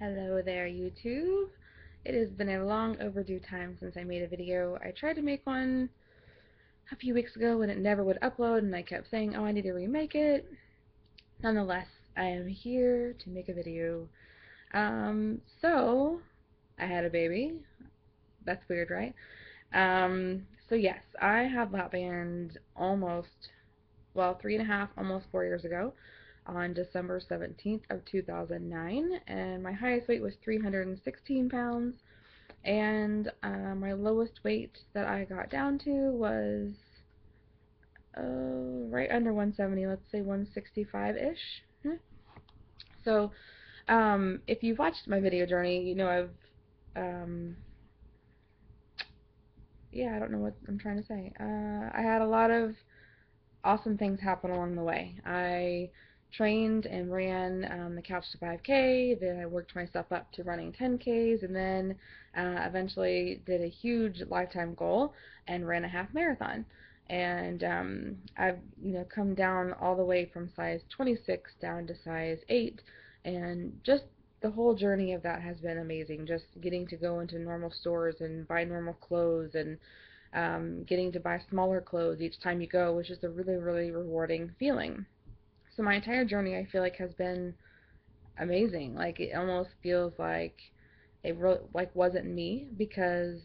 Hello there, YouTube. It has been a long overdue time since I made a video. I tried to make one a few weeks ago and it never would upload, and I kept saying, oh, I need to remake it. Nonetheless, I am here to make a video. So, I had a baby. That's weird, right? So yes, I had lap band almost, well, 3.5, almost 4 years ago on December 17th of 2009, and my highest weight was 316 pounds. And my lowest weight that I got down to was right under 170, let's say 165-ish. So if you've watched my video journey, you know um, yeah, I don't know what I'm trying to say. I had a lot of awesome things happen along the way. I trained and ran the Couch to 5K, then I worked myself up to running 10Ks, and then eventually did a huge lifetime goal and ran a half marathon. And I've come down all the way from size 26 down to size 8, and just the whole journey of that has been amazing. Just getting to go into normal stores and buy normal clothes, and getting to buy smaller clothes each time you go, which is a really, really rewarding feeling. So my entire journey, I feel like, has been amazing. Like, it almost feels like it wasn't me, because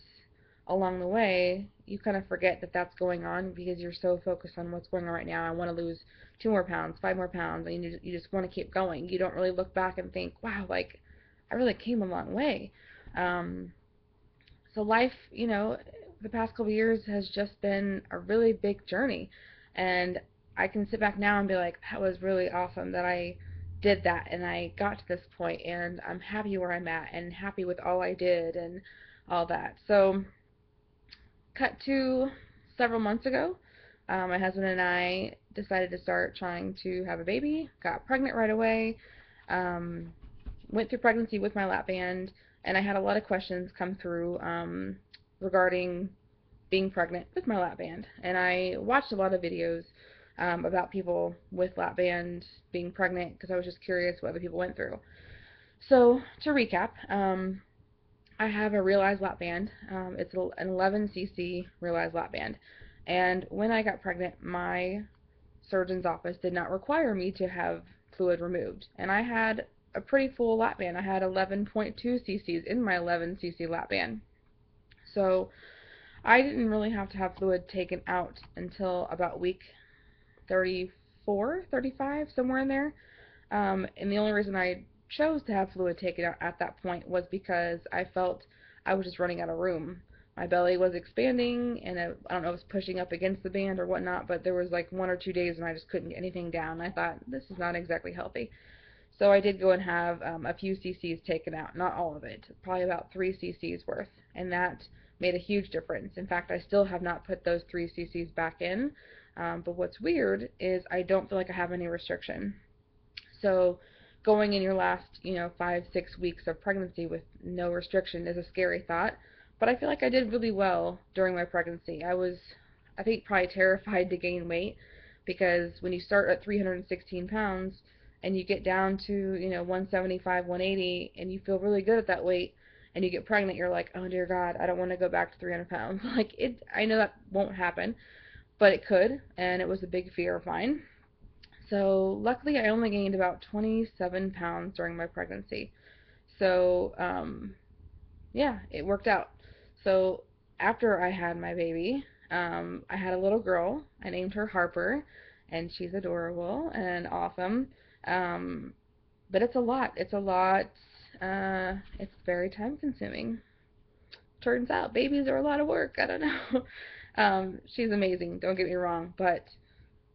along the way you kind of forget that that's going on because you're so focused on what's going on right now. I want to lose 2 more pounds, 5 more pounds, and you just want to keep going. You don't really look back and think, wow, like I really came a long way. Um, so life, the past couple of years has just been a really big journey, and I can sit back now and be like, that was really awesome that I did that and I got to this point, and I'm happy where I'm at and happy with all I did and all that. So, cut to several months ago, my husband and I decided to start trying to have a baby. Got pregnant right away. Um, Went through pregnancy with my lap band, and I had a lot of questions come through regarding being pregnant with my lap band. And I watched a lot of videos about people with lap band being pregnant because I was just curious what other people went through. So, to recap, I have a Realize lap band. It's an 11cc Realize lap band. And when I got pregnant, my surgeon's office did not require me to have fluid removed. And I had a pretty full lap band. I had 11.2 cc's in my 11cc lap band. So I didn't really have to have fluid taken out until about week 34, 35, somewhere in there. And the only reason I chose to have fluid taken out at that point was because I felt I was just running out of room. My belly was expanding, and I don't know if it was pushing up against the band or whatnot, but there was like 1 or 2 days when I just couldn't get anything down. I thought, this is not exactly healthy. So I did go and have a few cc's taken out, not all of it, probably about 3 cc's worth, and that made a huge difference. In fact, I still have not put those 3 cc's back in, but what's weird is I don't feel like I have any restriction. So going in your last, 5, 6 weeks of pregnancy with no restriction is a scary thought, but I feel like I did really well during my pregnancy. I was, I think, probably terrified to gain weight, because when you start at 316 pounds and you get down to, 175, 180, and you feel really good at that weight, and you get pregnant, you're like, oh dear God, I don't want to go back to 300 pounds. Like, I know that won't happen, but it could, and it was a big fear of mine. So luckily, I only gained about 27 pounds during my pregnancy. So yeah, it worked out. So after I had my baby, I had a little girl. I named her Harper, and she's adorable and awesome. Um, but it's a lot. It's a lot. It's very time consuming. Turns out babies are a lot of work. I don't know. She's amazing. Don't get me wrong, but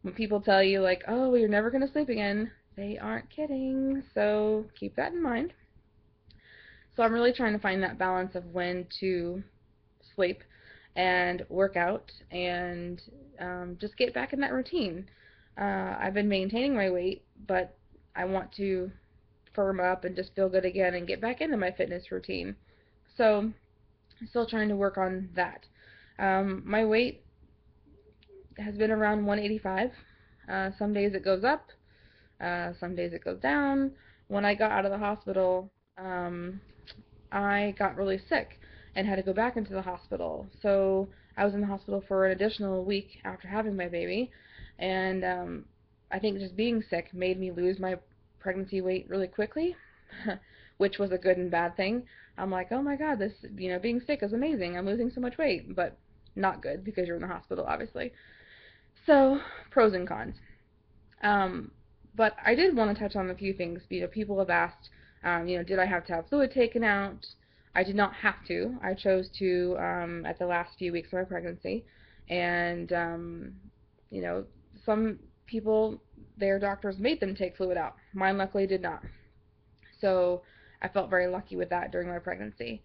when people tell you, like, oh, you're never going to sleep again, they aren't kidding. So keep that in mind. So I'm really trying to find that balance of when to sleep and work out and just get back in that routine. I've been maintaining my weight, but I want to firm up and just feel good again and get back into my fitness routine. So I'm still trying to work on that. My weight has been around 185. Some days it goes up, some days it goes down. When I got out of the hospital, um, I got really sick and had to go back into the hospital. So I was in the hospital for an additional week after having my baby, and I think just being sick made me lose my pregnancy weight really quickly, which was a good and bad thing. I'm like, oh my God, this, being sick is amazing. I'm losing so much weight, but not good because you're in the hospital, obviously. So, pros and cons. Um, but I did want to touch on a few things. People have asked, did I have to have fluid taken out? I did not have to. I chose to at the last few weeks of my pregnancy, and you know, some people, their doctors made them take fluid out. Mine luckily did not. So I felt very lucky with that during my pregnancy.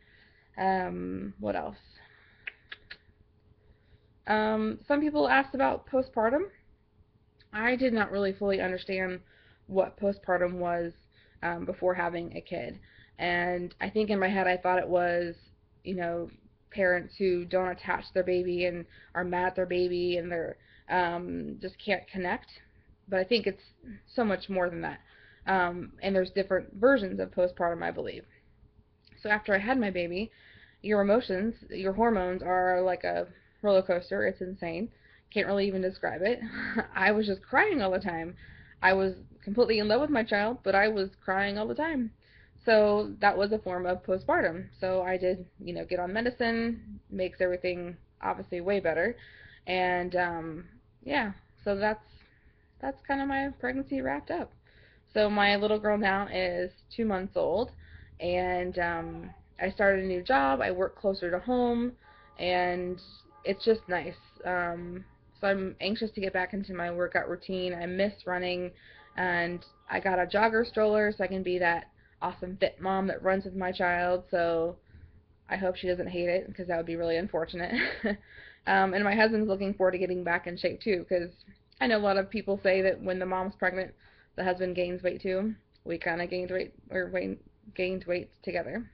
What else? Some people asked about postpartum. I did not really fully understand what postpartum was before having a kid. And I think in my head I thought it was, you know, parents who don't attach their baby and are mad at their baby and they're just can't connect. But I think it's so much more than that. And there's different versions of postpartum, I believe. So after I had my baby, your emotions, your hormones are like a roller coaster. It's insane. Can't really even describe it. I was just crying all the time. I was completely in love with my child, but I was crying all the time. So that was a form of postpartum. So I did, get on medicine, makes everything obviously way better. And yeah, so that's kind of my pregnancy wrapped up. So my little girl now is 2 months old, and I started a new job. I work closer to home, and it's just nice. So I'm anxious to get back into my workout routine. I miss running, and I got a jogger stroller so I can be that awesome fit mom that runs with my child. So I hope she doesn't hate it because that would be really unfortunate. And my husband's looking forward to getting back in shape too because I know a lot of people say that when the mom's pregnant, the husband gains weight too. We kind of gained weight together.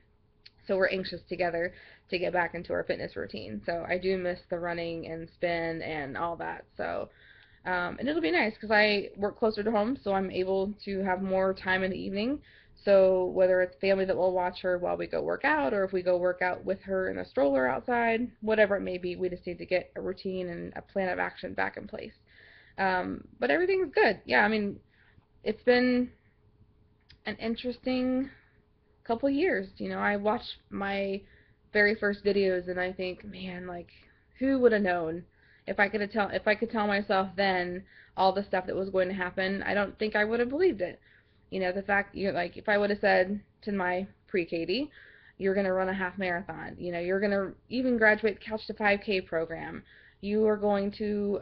So we're anxious together to get back into our fitness routine. So I do miss the running and spin and all that. So and it'll be nice because I work closer to home, so I'm able to have more time in the evening. So whether it's family that will watch her while we go work out, or if we go work out with her in a stroller outside, whatever it may be, we just need to get a routine and a plan of action back in place. But everything's good. Yeah, I mean, it's been an interesting couple years. I watch my very first videos and I think, man, like, who would have known? If I could tell myself then all the stuff that was going to happen, I don't think I would have believed it. The fact like if I would have said to my pre-Katie, you're going to run a half marathon, you're going to even graduate the Couch to 5K program. You are going to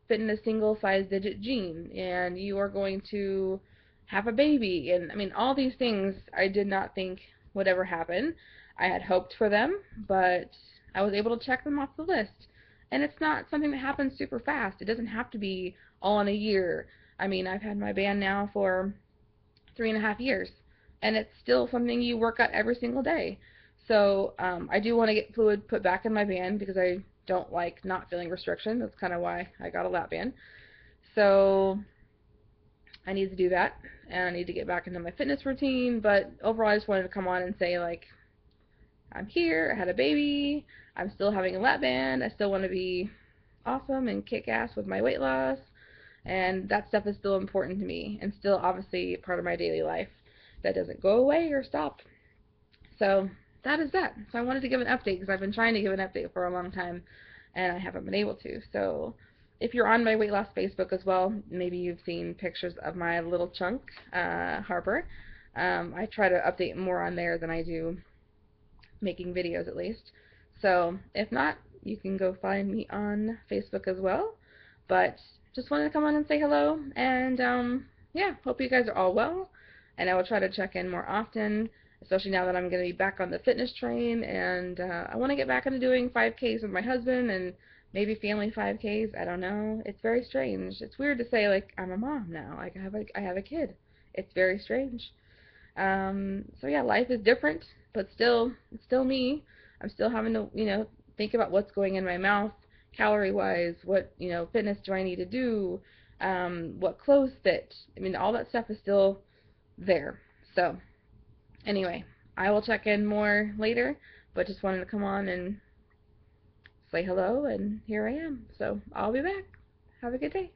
fit in a single size digit jean and you are going to have a baby, and I mean all these things I did not think would ever happen. I had hoped for them, but I was able to check them off the list. And it's not something that happens super fast. It doesn't have to be all in a year. I mean, I've had my band now for 3.5 years, and it's still something you work at every single day. So I do want to get fluid put back in my band because I don't like not feeling restriction. That's kind of why I got a lap band. So I need to do that, and I need to get back into my fitness routine. But overall, I just wanted to come on and say, like, I'm here, I had a baby, I'm still having a lap band, I still want to be awesome and kick ass with my weight loss, and that stuff is still important to me, and still obviously part of my daily life. That doesn't go away or stop. So that is that. So I wanted to give an update because I've been trying to give an update for a long time, and I haven't been able to. So if you're on my weight loss Facebook as well, maybe you've seen pictures of my little chunk, Harper. I try to update more on there than I do making videos at least. So if not, you can go find me on Facebook as well. But just wanted to come on and say hello, and yeah, hope you guys are all well, and I will try to check in more often, especially now that I'm going to be back on the fitness train, and I want to get back into doing 5Ks with my husband, and maybe family 5Ks, I don't know. It's very strange. It's weird to say, like, I'm a mom now, like, I have a kid. It's very strange. So yeah, life is different, but still, it's still me. I'm still having to, think about what's going in my mouth, calorie-wise, what, fitness do I need to do, what clothes fit. I mean, all that stuff is still there. So, Anyway, I will check in more later, but just wanted to come on and say hello, and here I am. So I'll be back. Have a good day.